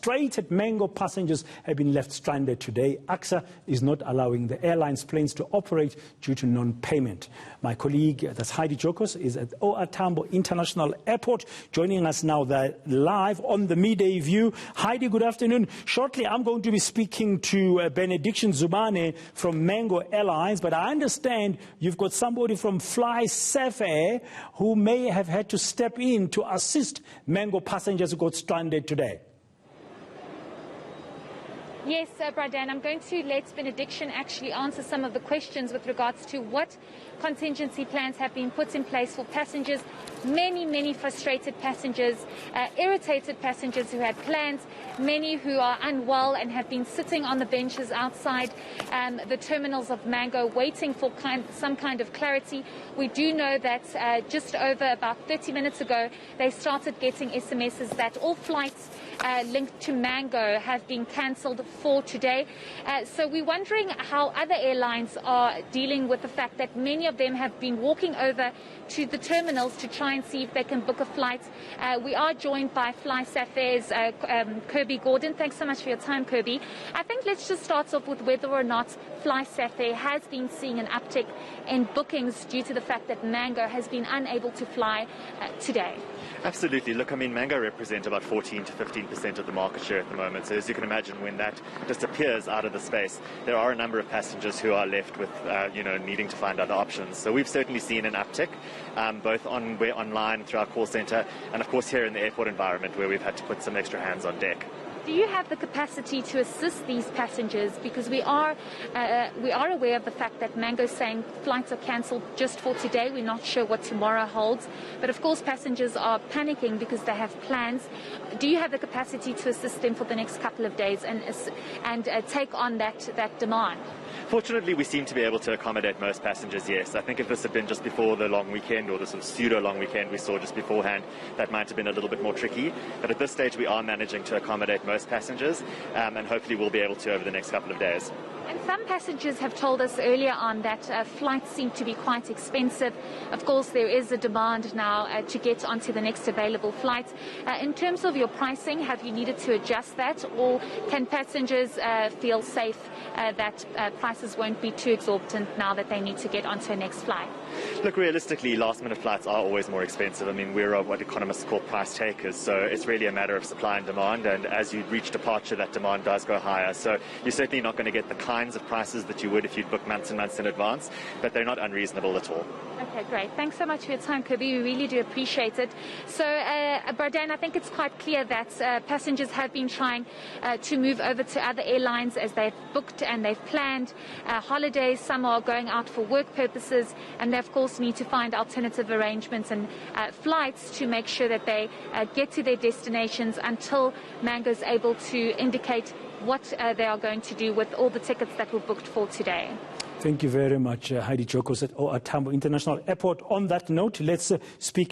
frustrated Mango passengers have been left stranded today. ACSA is not allowing the airline's planes to operate due to non-payment. My colleague, that's Heidi Giokos, is at OR Tambo International Airport, joining us now live on the Midday View. Heidi, good afternoon. Shortly, I'm going to be speaking to Benediction Zumane from Mango Airlines, but I understand you've got somebody from ACSA who may have had to step in to assist Mango passengers who got stranded today. Yes, Bradan, I'm going to let Benediction actually answer some of the questions with regards to what contingency plans have been put in place for passengers. Many frustrated passengers, irritated passengers who had plans, many who are unwell and have been sitting on the benches outside the terminals of Mango waiting for some kind of clarity. We do know that just over about 30 minutes ago, they started getting SMSs that all flights linked to Mango have been cancelled for today. So we're wondering how other airlines are dealing with the fact that many of them have been walking over to the terminals to try and see if they can book a flight. We are joined by ACSA's Kirby Gordon. Thanks so much for your time, Kirby. I think let's just start off with whether or not ACSA has been seeing an uptick in bookings due to the fact that Mango has been unable to fly today. Absolutely. Look, I mean, Mango represent about 14 to 15% of the market share at the moment. So as you can imagine, when that disappears out of the space, there are a number of passengers who are left with, needing to find other options. So we've certainly seen an uptick, both online through our call center, and of course here in the airport environment where we've had to put some extra hands on deck. Do you have the capacity to assist these passengers? Because we are aware of the fact that Mango is saying flights are cancelled just for today. We're not sure what tomorrow holds. But of course, passengers are panicking because they have plans. Do you have the capacity to assist them for the next couple of days and take on that demand? Fortunately, we seem to be able to accommodate most passengers, yes. I think if this had been just before the long weekend or the sort of pseudo-long weekend we saw just beforehand, that might have been a little bit more tricky. But at this stage, we are managing to accommodate most passengers, and hopefully we'll be able to over the next couple of days. And some passengers have told us earlier on that flights seem to be quite expensive. Of course, there is a demand now to get onto the next available flight. In terms of your pricing, have you needed to adjust that, or can passengers feel safe that prices won't be too exorbitant now that they need to get onto a next flight? Look, realistically, last-minute flights are always more expensive. I mean, we're what economists call price takers, so it's really a matter of supply and demand, and as you reach departure, that demand does go higher. So you're certainly not going to get the kinds of prices that you would if you'd book months and months in advance, but they're not unreasonable at all. Okay, great. Thanks so much for your time, Kirby. We really do appreciate it. So, Bradan, I think it's quite clear that passengers have been trying to move over to other airlines as they've booked and they've planned holidays. Some are going out for work purposes, and they, of course, need to find alternative arrangements and flights to make sure that they get to their destinations until Mango is able to indicate what they are going to do with all the tickets that were booked for today. Thank you very much, Heidi Giokos at OR Tambo International Airport. On that note, let's speak